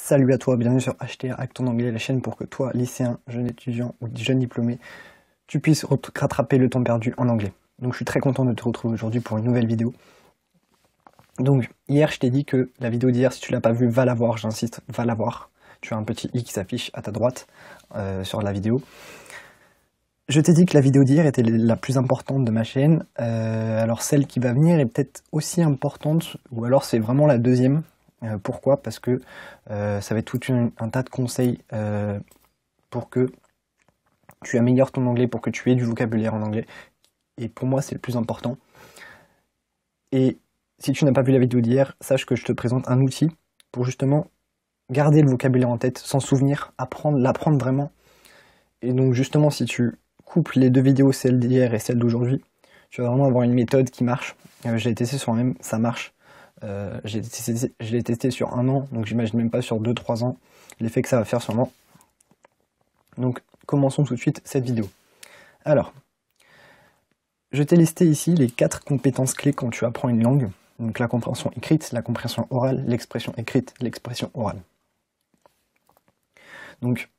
Salut à toi, bienvenue sur HTA avec ton anglais, la chaîne pour que toi, lycéen, jeune étudiant ou jeune diplômé, tu puisses rattraper le temps perdu en anglais. Donc je suis très content de te retrouver aujourd'hui pour une nouvelle vidéo. Donc hier je t'ai dit que la vidéo d'hier, si tu l'as pas vue, va la voir, j'insiste, va la voir. Tu as un petit i qui s'affiche à ta droite sur la vidéo. Je t'ai dit que la vidéo d'hier était la plus importante de ma chaîne, alors celle qui va venir est peut-être aussi importante, ou alors c'est vraiment la deuxième. Pourquoi? Parce que ça va être tout un tas de conseils pour que tu améliores ton anglais, pour que tu aies du vocabulaire en anglais. Et pour moi, c'est le plus important. Et si tu n'as pas vu la vidéo d'hier, sache que je te présente un outil pour justement garder le vocabulaire en tête, s'en souvenir, l'apprendre vraiment. Et donc justement, si tu coupes les deux vidéos, celle d'hier et celle d'aujourd'hui, tu vas vraiment avoir une méthode qui marche. Je l'ai testé sur moi-même, ça marche. Je l'ai testé sur 1 an, donc j'imagine même pas sur 2-3 ans l'effet que ça va faire sur moi. Donc commençons tout de suite cette vidéo. Alors, je t'ai listé ici les 4 compétences clés quand tu apprends une langue. Donc la compréhension écrite, la compréhension orale, l'expression écrite, l'expression orale. Donc,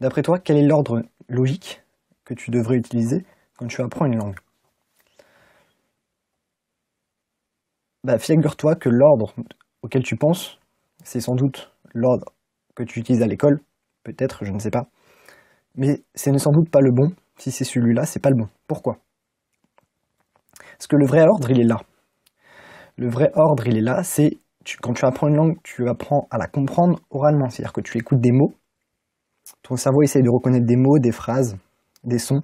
d'après toi, quel est l'ordre logique que tu devrais utiliser quand tu apprends une langue? Bah, figure-toi que l'ordre auquel tu penses, c'est sans doute l'ordre que tu utilises à l'école, peut-être, je ne sais pas. Mais c'est sans doute pas le bon. Si c'est celui-là, c'est pas le bon. Pourquoi? Parce que le vrai ordre, il est là. Le vrai ordre, il est là, c'est quand tu apprends une langue, tu apprends à la comprendre oralement. C'est-à-dire que tu écoutes des mots, ton cerveau essaye de reconnaître des mots, des phrases, des sons,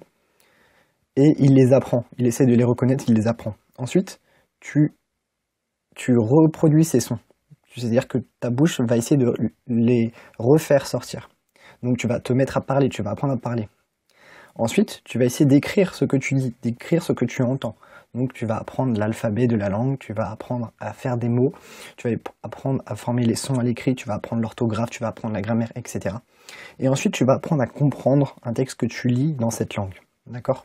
et il les apprend. Il essaie de les reconnaître, il les apprend. Ensuite, tu reproduis ces sons. C'est-à-dire que ta bouche va essayer de les refaire sortir. Donc tu vas te mettre à parler, tu vas apprendre à parler. Ensuite, tu vas essayer d'écrire ce que tu dis, d'écrire ce que tu entends. Donc tu vas apprendre l'alphabet de la langue, tu vas apprendre à faire des mots, tu vas apprendre à former les sons à l'écrit, tu vas apprendre l'orthographe, tu vas apprendre la grammaire, etc. Et ensuite, tu vas apprendre à comprendre un texte que tu lis dans cette langue. D'accord?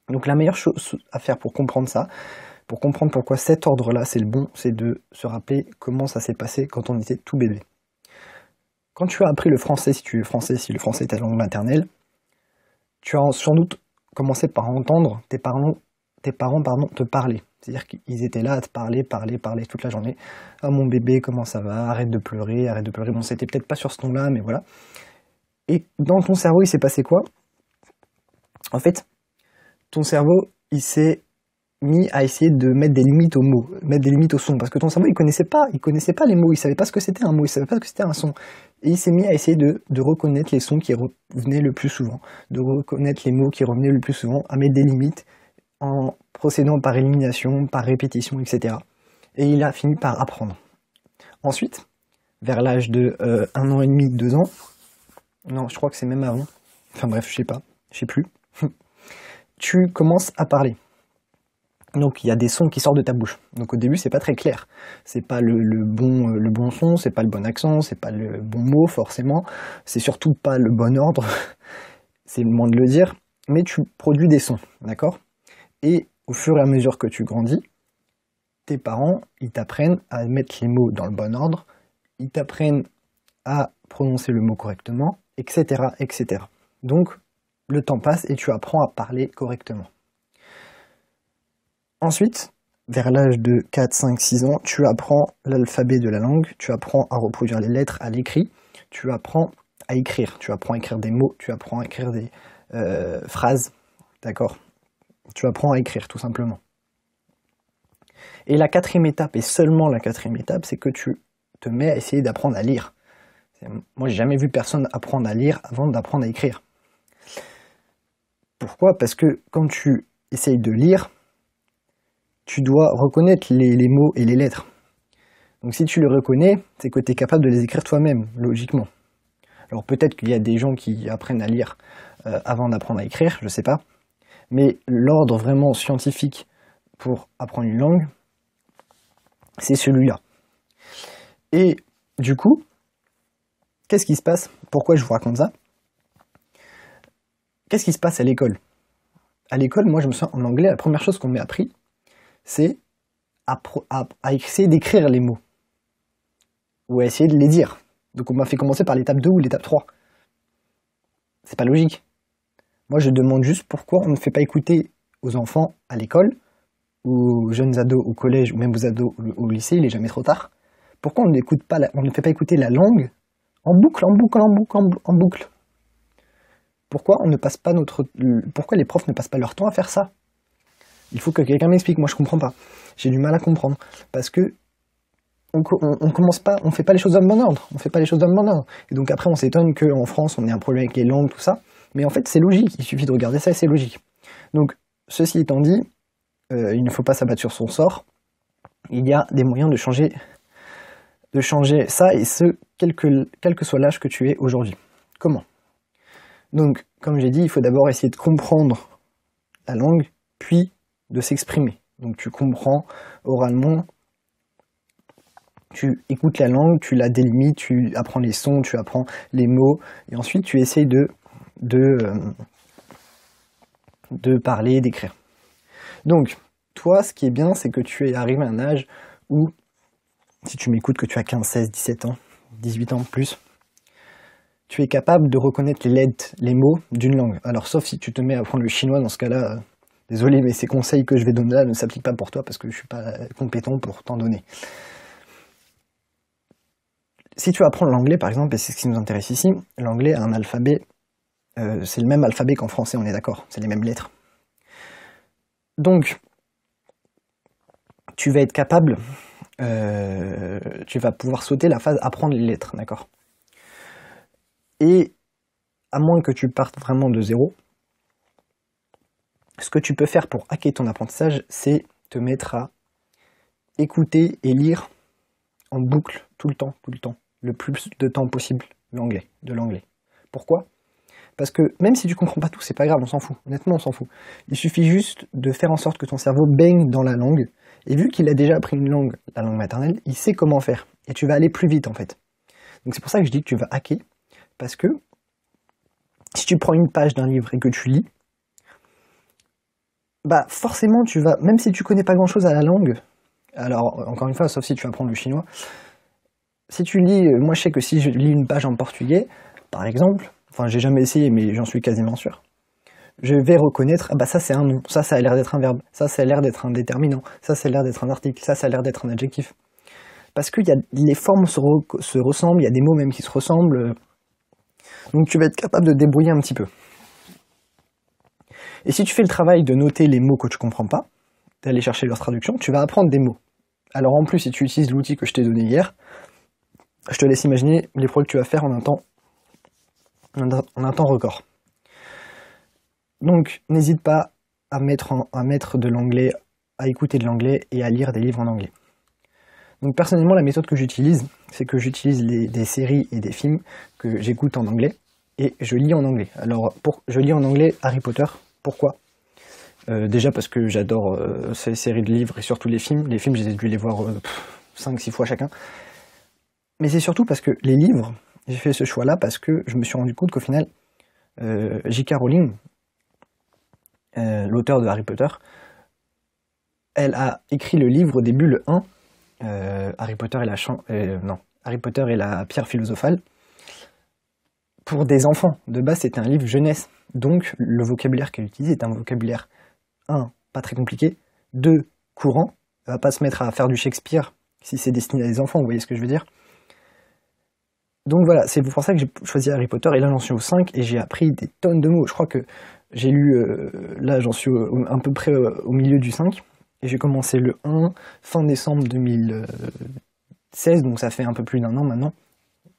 Donc la meilleure chose à faire pour comprendre ça, pour comprendre pourquoi cet ordre-là c'est le bon, c'est de se rappeler comment ça s'est passé quand on était tout bébé. Quand tu as appris le français, si tu es français, si le français est ta langue maternelle, tu as sans doute commencé par entendre tes parents te parler. C'est-à-dire qu'ils étaient là à te parler toute la journée. « Ah mon bébé, comment ça va? Arrête de pleurer, arrête de pleurer. » Bon, c'était peut-être pas sur ce ton-là, mais voilà. Et dans ton cerveau, il s'est passé quoi? En fait, ton cerveau, il s'est mis à essayer de mettre des limites aux mots, mettre des limites aux sons, parce que ton cerveau, il connaissait pas les mots, il savait pas ce que c'était un mot, il savait pas ce que c'était un son. Et il s'est mis à essayer de reconnaître les sons qui revenaient le plus souvent, de reconnaître les mots qui revenaient le plus souvent, à mettre des limites en procédant par élimination, par répétition, etc. Et il a fini par apprendre. Ensuite, vers l'âge de 1 an et demi, 2 ans, non, je crois que c'est même avant, enfin bref, je sais plus, tu commences à parler. Donc il y a des sons qui sortent de ta bouche. Donc au début c'est pas très clair. C'est pas le bon son, c'est pas le bon accent, c'est pas le bon mot forcément. C'est surtout pas le bon ordre. C'est le moins de le dire. Mais tu produis des sons, d'accord? Et au fur et à mesure que tu grandis, tes parents, ils t'apprennent à mettre les mots dans le bon ordre, ils t'apprennent à prononcer le mot correctement, etc., etc. Donc le temps passe et tu apprends à parler correctement. Ensuite, vers l'âge de 4, 5, 6 ans, tu apprends l'alphabet de la langue, tu apprends à reproduire les lettres à l'écrit, tu apprends à écrire des mots, tu apprends à écrire des phrases, d'accord? Tu apprends à écrire, tout simplement. Et la 4e étape, et seulement la 4e étape, c'est que tu te mets à essayer d'apprendre à lire. Moi, j'ai jamais vu personne apprendre à lire avant d'apprendre à écrire. Pourquoi? Parce que quand tu essayes de lire, tu dois reconnaître les mots et les lettres. Donc si tu les reconnais, c'est que tu es capable de les écrire toi-même, logiquement. Alors peut-être qu'il y a des gens qui apprennent à lire avant d'apprendre à écrire, je sais pas. Mais l'ordre vraiment scientifique pour apprendre une langue, c'est celui-là. Et du coup, qu'est-ce qui se passe? Pourquoi je vous raconte ça? Qu'est-ce qui se passe à l'école? À l'école, moi je me souviens en anglais, la première chose qu'on m'a appris, c'est à essayer d'écrire les mots. Ou à essayer de les dire. Donc on m'a fait commencer par l'étape 2 ou l'étape 3. C'est pas logique. Moi je demande juste pourquoi on ne fait pas écouter aux enfants à l'école, ou aux jeunes ados au collège, ou même aux ados au lycée, il est jamais trop tard. Pourquoi on n'écoute pas on ne fait pas écouter la langue en boucle, en boucle, en boucle, en boucle? Pourquoi les profs ne passent pas leur temps à faire ça? Il faut que quelqu'un m'explique, moi je comprends pas. J'ai du mal à comprendre. Parce que on commence pas, on fait pas les choses dans le bon ordre. On fait pas les choses dans le bon ordre. Et donc après on s'étonne qu'en France on ait un problème avec les langues, tout ça. Mais en fait c'est logique, il suffit de regarder ça et c'est logique. Donc ceci étant dit, il ne faut pas s'abattre sur son sort. Il y a des moyens de changer ça, et ce, quel que soit l'âge que tu es aujourd'hui. Comment? Donc, comme j'ai dit, il faut d'abord essayer de comprendre la langue, puis de s'exprimer. Donc tu comprends oralement, tu écoutes la langue, tu la délimites, tu apprends les sons, tu apprends les mots, et ensuite tu essayes de parler, d'écrire. Donc, toi, ce qui est bien, c'est que tu es arrivé à un âge où, si tu m'écoutes, que tu as 15, 16, 17 ans, 18 ans plus, tu es capable de reconnaître les lettres, les mots d'une langue. Alors, sauf si tu te mets à apprendre le chinois, dans ce cas-là, désolé, mais ces conseils que je vais donner là ne s'appliquent pas pour toi, parce que je ne suis pas compétent pour t'en donner. Si tu apprends l'anglais, par exemple, et c'est ce qui nous intéresse ici, l'anglais a un alphabet, c'est le même alphabet qu'en français, on est d'accord, c'est les mêmes lettres. Donc, tu vas être capable, tu vas pouvoir sauter la phase apprendre les lettres, d'accord? Et à moins que tu partes vraiment de zéro, ce que tu peux faire pour hacker ton apprentissage, c'est te mettre à écouter et lire en boucle tout le temps, le plus de temps possible de l'anglais. Pourquoi? Parce que même si tu comprends pas tout, c'est pas grave, on s'en fout. Honnêtement, on s'en fout. Il suffit juste de faire en sorte que ton cerveau baigne dans la langue, et vu qu'il a déjà appris une langue, la langue maternelle, il sait comment faire. Et tu vas aller plus vite, en fait. Donc c'est pour ça que je dis que tu vas hacker, parce que si tu prends une page d'un livre et que tu lis, bah forcément tu vas, même si tu connais pas grand-chose à la langue, alors encore une fois, sauf si tu apprends le chinois, si tu lis, moi je sais que si je lis une page en portugais, par exemple, enfin j'ai jamais essayé mais j'en suis quasiment sûr, je vais reconnaître, ah bah ça c'est un nom, ça a l'air d'être un verbe, ça a l'air d'être un déterminant, ça a l'air d'être un article, ça a l'air d'être un adjectif. Parce que les formes se ressemblent, il y a des mots même qui se ressemblent, donc tu vas être capable de te débrouiller un petit peu. Et si tu fais le travail de noter les mots que tu comprends pas, d'aller chercher leur traduction, tu vas apprendre des mots. Alors en plus, si tu utilises l'outil que je t'ai donné hier, je te laisse imaginer les progrès que tu vas faire en un temps record. Donc n'hésite pas à mettre de l'anglais, à écouter de l'anglais et à lire des livres en anglais. Donc personnellement, la méthode que j'utilise, c'est que j'utilise des séries et des films que j'écoute en anglais et je lis en anglais. Alors je lis en anglais Harry Potter. Pourquoi? Déjà parce que j'adore ces séries de livres et surtout les films. Les films, j'ai dû les voir 5-6 fois chacun. Mais c'est surtout parce que les livres, j'ai fait ce choix-là parce que je me suis rendu compte qu'au final, J.K. Rowling, l'auteur de Harry Potter, elle a écrit le livre au début, le 1, Harry Potter et la pierre philosophale, pour des enfants. De base, c'était un livre jeunesse. Donc, le vocabulaire qu'elle utilise est un vocabulaire, 1, pas très compliqué, 2, courant. Elle va pas se mettre à faire du Shakespeare si c'est destiné à des enfants, vous voyez ce que je veux dire. Donc voilà, c'est pour ça que j'ai choisi Harry Potter, et là j'en suis au 5, et j'ai appris des tonnes de mots. Je crois que j'ai lu, là j'en suis à peu près au milieu du 5, et j'ai commencé le 1 fin décembre 2016, donc ça fait un peu plus d'1 an maintenant.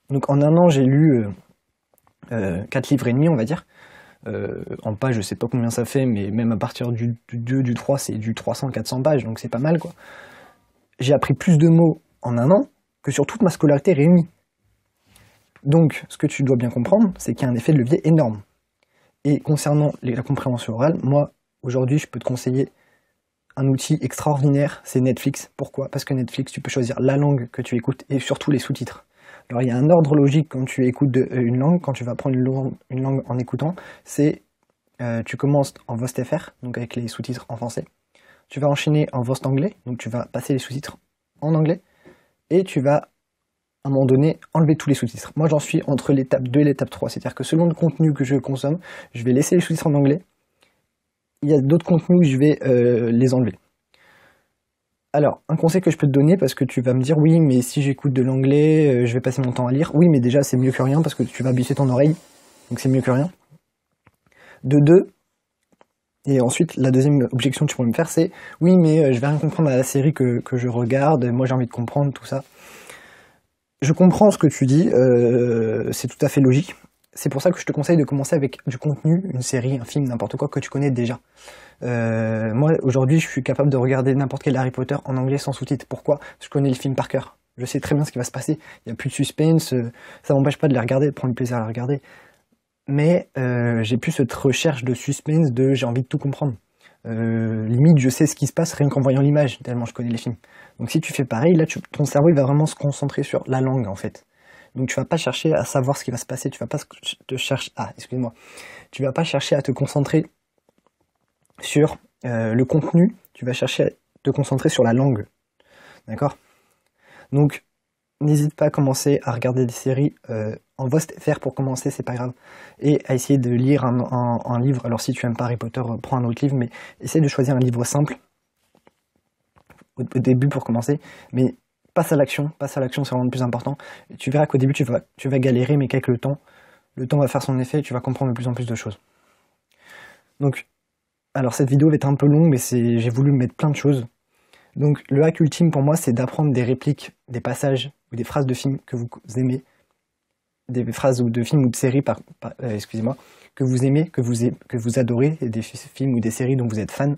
Donc en un an j'ai lu 4 livres et demi, on va dire. En page, je sais pas combien ça fait, mais même à partir du 2, du 3, c'est du 300-400 pages, donc c'est pas mal, quoi. J'ai appris plus de mots en un an que sur toute ma scolarité réunie. Donc, ce que tu dois bien comprendre, c'est qu'il y a un effet de levier énorme. Et concernant la compréhension orale, moi, aujourd'hui, je peux te conseiller un outil extraordinaire, c'est Netflix. Pourquoi? Parce que Netflix, tu peux choisir la langue que tu écoutes et surtout les sous-titres. Alors il y a un ordre logique quand tu écoutes une langue, quand tu vas apprendre une langue en écoutant, c'est tu commences en VostFR, donc avec les sous-titres en français, tu vas enchaîner en Vost anglais, donc tu vas passer les sous-titres en anglais, et tu vas à un moment donné, enlever tous les sous-titres. Moi, j'en suis entre l'étape 2 et l'étape 3. C'est-à-dire que selon le contenu que je consomme, je vais laisser les sous-titres en anglais. Il y a d'autres contenus où je vais les enlever. Alors, un conseil que je peux te donner, parce que tu vas me dire, oui, mais si j'écoute de l'anglais, je vais passer mon temps à lire. Oui, mais déjà, c'est mieux que rien, parce que tu vas baisser ton oreille. Donc c'est mieux que rien. De deux, et ensuite, la deuxième objection que tu pourrais me faire, c'est, oui, mais je vais rien comprendre à la série que je regarde, moi j'ai envie de comprendre tout ça. Je comprends ce que tu dis, c'est tout à fait logique. C'est pour ça que je te conseille de commencer avec du contenu, une série, un film, n'importe quoi que tu connais déjà. Moi, aujourd'hui, je suis capable de regarder n'importe quel Harry Potter en anglais sans sous-titres. Pourquoi? Parce que je connais le film par cœur. Je sais très bien ce qui va se passer. Il n'y a plus de suspense, ça m'empêche pas de les regarder, de prendre du plaisir à les regarder. Mais j'ai plus cette recherche de suspense, de j'ai envie de tout comprendre. Limite, je sais ce qui se passe rien qu'en voyant l'image, tellement je connais les films. Donc si tu fais pareil, là, ton cerveau il va vraiment se concentrer sur la langue, en fait. Donc tu vas pas chercher à savoir ce qui va se passer, tu vas pas te chercher... Ah, excuse-moi. Tu vas pas chercher à te concentrer sur le contenu, tu vas chercher à te concentrer sur la langue. D'accord? Donc, n'hésite pas à commencer à regarder des séries en VOST.fr pour commencer, c'est pas grave. Et à essayer de lire un livre. Alors si tu aimes pas Harry Potter, prends un autre livre, mais essaie de choisir un livre simple au début pour commencer. Mais passe à l'action, c'est vraiment le plus important. Et tu verras qu'au début tu vas galérer, mais qu'avec le temps va faire son effet et tu vas comprendre de plus en plus de choses. Donc, alors cette vidéo va être un peu longue, mais j'ai voulu mettre plein de choses. Donc le hack ultime pour moi, c'est d'apprendre des répliques, des passages ou des phrases de films que vous aimez, des phrases de films ou de séries, excusez-moi, que vous aimez, que vous adorez, et des films ou des séries dont vous êtes fan,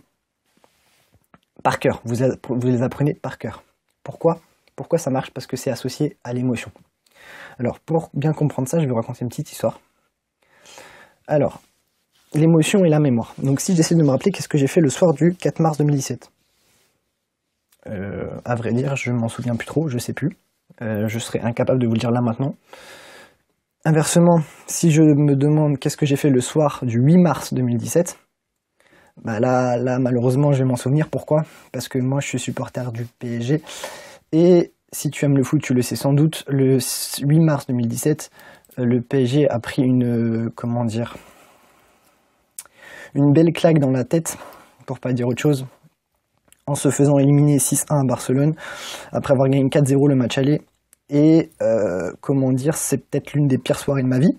par cœur. Vous les apprenez par cœur. Pourquoi ça marche? Parce que c'est associé à l'émotion. Alors pour bien comprendre ça, je vais vous raconter une petite histoire. Alors, l'émotion et la mémoire. Donc si j'essaie de me rappeler qu'est-ce que j'ai fait le soir du 4 mars 2017. À vrai dire, je m'en souviens plus trop, je sais plus. Je serais incapable de vous le dire là maintenant. Inversement, si je me demande qu'est-ce que j'ai fait le soir du 8 mars 2017, bah là malheureusement je vais m'en souvenir. Pourquoi? Parce que moi je suis supporter du PSG. Et si tu aimes le foot, tu le sais sans doute, le 8 mars 2017, le PSG a pris une belle claque dans la tête, pour pas dire autre chose, en se faisant éliminer 6-1 à Barcelone, après avoir gagné 4-0 le match aller. Et c'est peut-être l'une des pires soirées de ma vie.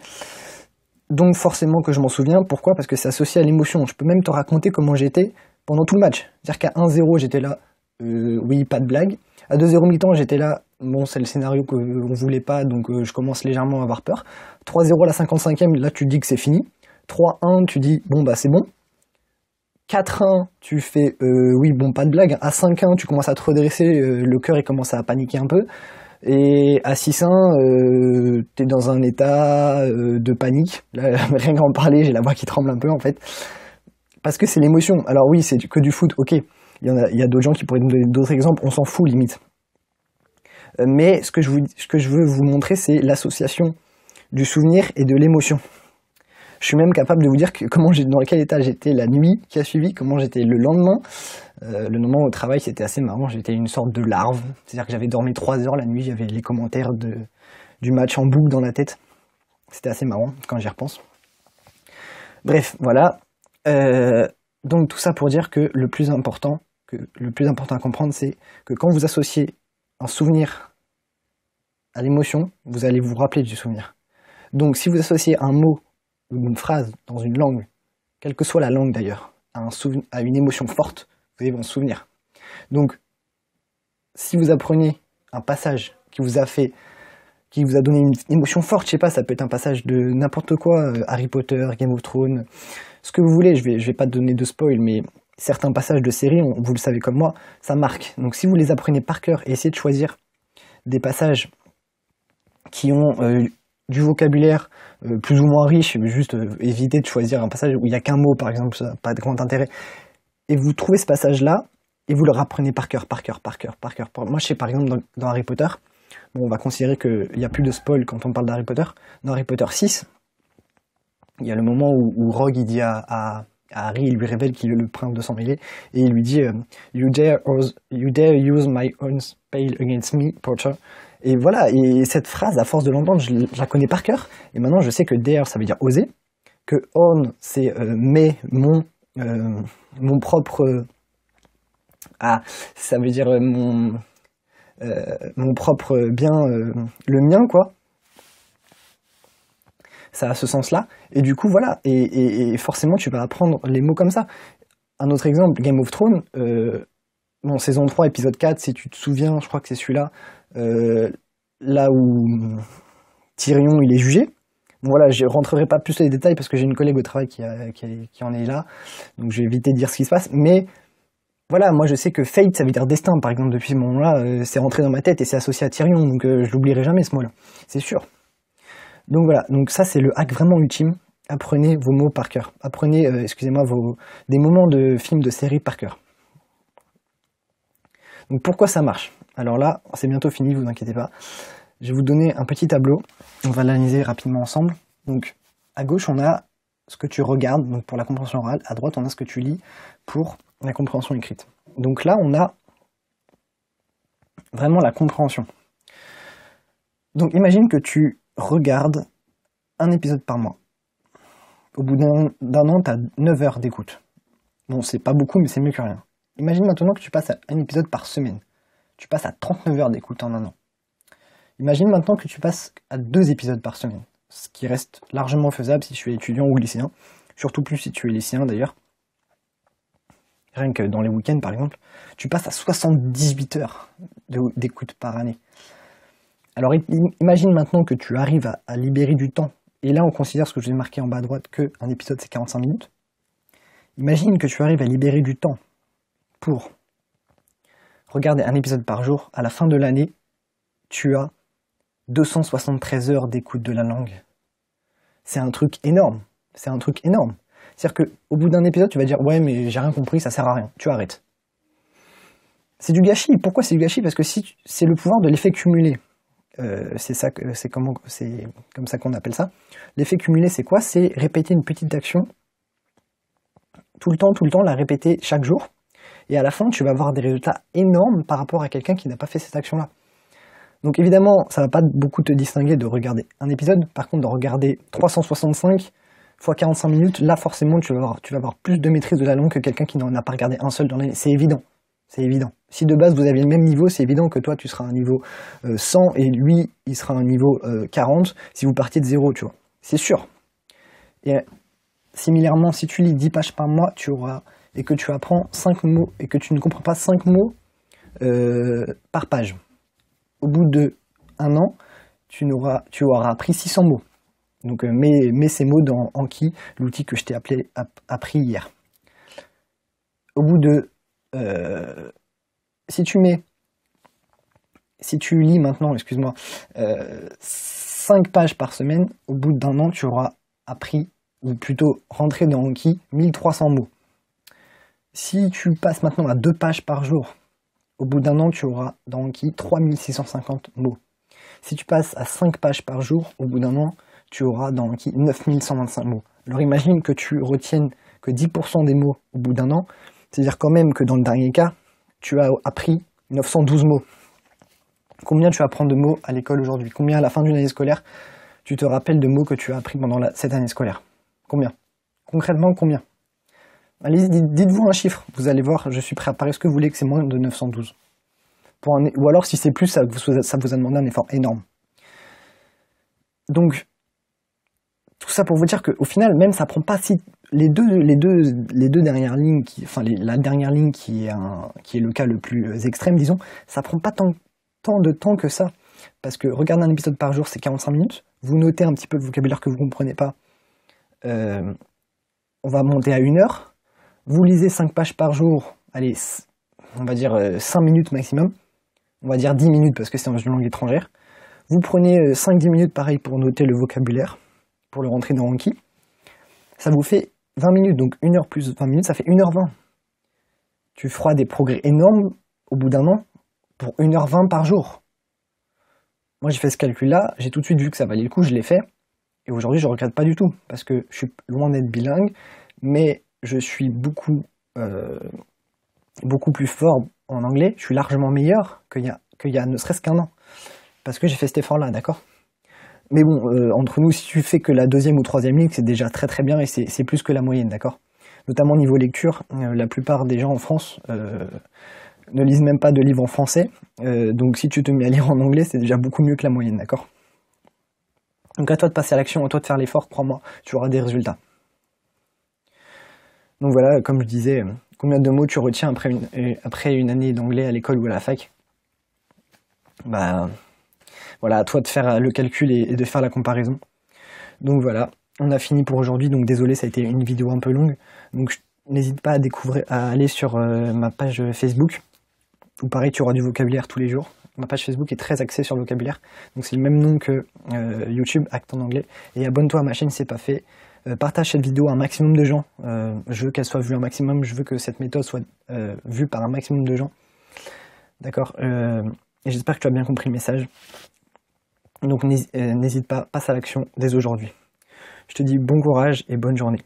Donc forcément que je m'en souviens. Pourquoi? Parce que c'est associé à l'émotion. Je peux même te raconter comment j'étais pendant tout le match. C'est-à-dire qu'à 1-0, j'étais là, oui, pas de blague. À 2-0 mi-temps, j'étais là, bon, c'est le scénario qu'on voulait pas, donc je commence légèrement à avoir peur. 3-0 à la 55e, là tu te dis que c'est fini. 3-1, tu dis, bon bah c'est bon. 4-1, tu fais, oui, bon, pas de blague. À 5-1, tu commences à te redresser, le cœur il commence à paniquer un peu. Et à 6-1, t'es dans un état de panique. Là, rien qu'à en parler, j'ai la voix qui tremble un peu en fait. Parce que c'est l'émotion. Alors oui, c'est que du foot, ok. Il y a d'autres gens qui pourraient nous donner d'autres exemples, on s'en fout limite. Mais ce que je veux vous montrer, c'est l'association du souvenir et de l'émotion. Je suis même capable de vous dire dans quel état j'étais la nuit qui a suivi, comment j'étais le lendemain. Le lendemain au travail, c'était assez marrant, j'étais une sorte de larve. C'est-à-dire que j'avais dormi 3 heures la nuit, j'avais les commentaires du match en boucle dans la tête. C'était assez marrant quand j'y repense. Bref, voilà. Donc tout ça pour dire que le plus important à comprendre, c'est que quand vous associez un souvenir à l'émotion, vous allez vous rappeler du souvenir. Donc si vous associez un mot ou une phrase dans une langue, quelle que soit la langue d'ailleurs, à une émotion forte, vous allez vous en souvenir. Donc, si vous apprenez un passage qui vous a donné une émotion forte, je sais pas, ça peut être un passage de n'importe quoi, Harry Potter, Game of Thrones, ce que vous voulez, je vais pas te donner de spoil, mais certains passages de séries, vous le savez comme moi, ça marque. Donc si vous les apprenez par cœur et essayez de choisir des passages qui ont du vocabulaire plus ou moins riche, juste éviter de choisir un passage où il n'y a qu'un mot, par exemple, ça n'a pas de grand intérêt. Et vous trouvez ce passage-là, et vous le rapprenez par cœur. Moi, je sais, par exemple, dans Harry Potter, bon, on va considérer qu'il n'y a plus de spoil quand on parle d'Harry Potter. Dans Harry Potter 6, il y a le moment où Rogue, il dit à Harry, il lui révèle qu'il est le prince de sang mêlé, et il lui dit you dare use my own spell against me, Potter. Et voilà, et cette phrase, à force de l'entendre, je la connais par cœur. Et maintenant, je sais que dare, ça veut dire oser, que own, c'est mon propre... ça veut dire mon propre bien, le mien, quoi. Ça a ce sens-là. Et du coup, voilà. Et forcément, tu vas apprendre les mots comme ça. Un autre exemple, Game of Thrones, saison 3, épisode 4, si tu te souviens, je crois que c'est celui-là, là où Tyrion, il est jugé. Bon, voilà, je rentrerai pas plus dans les détails parce que j'ai une collègue au travail qui en est là. Donc, je vais éviter de dire ce qui se passe. Mais voilà, moi je sais que fate, ça veut dire destin, par exemple, depuis ce moment-là, c'est rentré dans ma tête et c'est associé à Tyrion, donc je l'oublierai jamais ce mot-là, c'est sûr. Donc voilà, donc ça c'est le hack vraiment ultime, apprenez vos mots par cœur, apprenez, excusez-moi, des moments de films, de séries par cœur. Donc pourquoi ça marche? Alors là, c'est bientôt fini, vous inquiétez pas, je vais vous donner un petit tableau, on va l'analyser rapidement ensemble. Donc à gauche on a ce que tu regardes, donc pour la compréhension orale, à droite on a ce que tu lis pour la compréhension écrite. Donc là, on a vraiment la compréhension. Donc imagine que tu regardes un épisode par mois. Au bout d'un an, tu as 9 heures d'écoute. Bon, c'est pas beaucoup, mais c'est mieux que rien. Imagine maintenant que tu passes à un épisode par semaine. Tu passes à 39 heures d'écoute en un an. Imagine maintenant que tu passes à 2 épisodes par semaine. Ce qui reste largement faisable si tu es étudiant ou lycéen. Surtout plus si tu es lycéen d'ailleurs. Rien que dans les week-ends, par exemple, tu passes à 78 heures d'écoute par année. Alors imagine maintenant que tu arrives à libérer du temps, et là on considère ce que je vous ai marqué en bas à droite, qu'un épisode c'est 45 minutes. Imagine que tu arrives à libérer du temps pour regarder un épisode par jour. À la fin de l'année, tu as 273 heures d'écoute de la langue. C'est un truc énorme. C'est un truc énorme. C'est-à-dire qu'au bout d'un épisode, tu vas dire « Ouais, mais j'ai rien compris, ça sert à rien. » Tu arrêtes. C'est du gâchis. Pourquoi c'est du gâchis? Parce que c'est le pouvoir de l'effet cumulé. C'est comme ça qu'on appelle ça. L'effet cumulé, c'est quoi? C'est répéter une petite action tout le temps, la répéter chaque jour. Et à la fin, tu vas avoir des résultats énormes par rapport à quelqu'un qui n'a pas fait cette action-là. Donc évidemment, ça ne va pas beaucoup te distinguer de regarder un épisode. Par contre, de regarder 365 fois 45 minutes, là forcément tu vas avoir plus de maîtrise de la langue que quelqu'un qui n'en a pas regardé un seul dans l'année. C'est évident. C'est évident. Si de base vous aviez le même niveau, c'est évident que toi tu seras à un niveau 100 et lui il sera à un niveau 40 si vous partiez de 0, tu vois. C'est sûr. Et similairement, si tu lis 10 pages par mois, et que tu apprends 5 mots et que tu ne comprends pas 5 mots par page. Au bout de 1 an, tu auras appris 600 mots. Donc mets ces mots dans Anki, l'outil que je t'ai appris hier. Au bout de... si tu lis maintenant, 5 pages par semaine, au bout d'1 an, tu auras appris, ou plutôt rentré dans Anki, 1300 mots. Si tu passes maintenant à 2 pages par jour, au bout d'1 an, tu auras dans Anki 3650 mots. Si tu passes à 5 pages par jour, au bout d'1 an, tu auras dans Anki 9125 mots. Alors imagine que tu retiennes que 10% des mots au bout d'1 an, c'est-à-dire quand même que dans le dernier cas, tu as appris 912 mots. Combien tu apprends de mots à l'école aujourd'hui? Combien à la fin d'une année scolaire, tu te rappelles de mots que tu as appris pendant cette année scolaire? Combien? Concrètement, combien? Allez, dites-vous un chiffre, vous allez voir, je suis prêt à parier ce que vous voulez que c'est moins de 912. Ou alors si c'est plus, ça vous a demandé un effort énorme. Donc, tout ça pour vous dire qu'au final, même ça prend pas si les deux dernières lignes, la dernière ligne qui est le cas le plus extrême, disons, ça prend pas tant de temps que ça. Parce que regarder un épisode par jour, c'est 45 minutes. Vous notez un petit peu le vocabulaire que vous ne comprenez pas. On va monter à 1 heure. Vous lisez 5 pages par jour. Allez, on va dire 5 minutes maximum. On va dire 10 minutes parce que c'est dans une langue étrangère. Vous prenez 5-10 minutes pareil pour noter le vocabulaire, pour le rentrer dans Anki. Ça vous fait 20 minutes, donc 1 heure plus 20 minutes, ça fait 1h20. Tu feras des progrès énormes au bout d'1 an pour 1h20 par jour. Moi j'ai fait ce calcul-là, j'ai tout de suite vu que ça valait le coup, je l'ai fait. Et aujourd'hui je ne regrette pas du tout, parce que je suis loin d'être bilingue, mais je suis beaucoup plus fort en anglais, je suis largement meilleur qu'il y a ne serait-ce qu'1 an. parce que j'ai fait cet effort-là, d'accord? Mais bon, entre nous, si tu fais que la 2e ou 3e ligne, c'est déjà très très bien et c'est plus que la moyenne, d'accord? Notamment niveau lecture, la plupart des gens en France ne lisent même pas de livres en français, donc si tu te mets à lire en anglais, c'est déjà beaucoup mieux que la moyenne, d'accord? Donc à toi de passer à l'action, à toi de faire l'effort, crois-moi, tu auras des résultats. Donc voilà, comme je disais, combien de mots tu retiens après une année d'anglais à l'école ou à la fac? Bah voilà, à toi de faire le calcul et de faire la comparaison. Donc voilà, on a fini pour aujourd'hui, donc désolé, ça a été une vidéo un peu longue. Donc n'hésite pas à aller sur ma page Facebook, où pareil, tu auras du vocabulaire tous les jours. Ma page Facebook est très axée sur le vocabulaire, donc c'est le même nom que YouTube, Acte en anglais. Et abonne-toi à ma chaîne si c'est pas fait. Partage cette vidéo à un maximum de gens. Je veux qu'elle soit vue un maximum, je veux que cette méthode soit vue par un maximum de gens. D'accord, et j'espère que tu as bien compris le message. Donc n'hésite pas, passe à l'action dès aujourd'hui. Je te dis bon courage et bonne journée.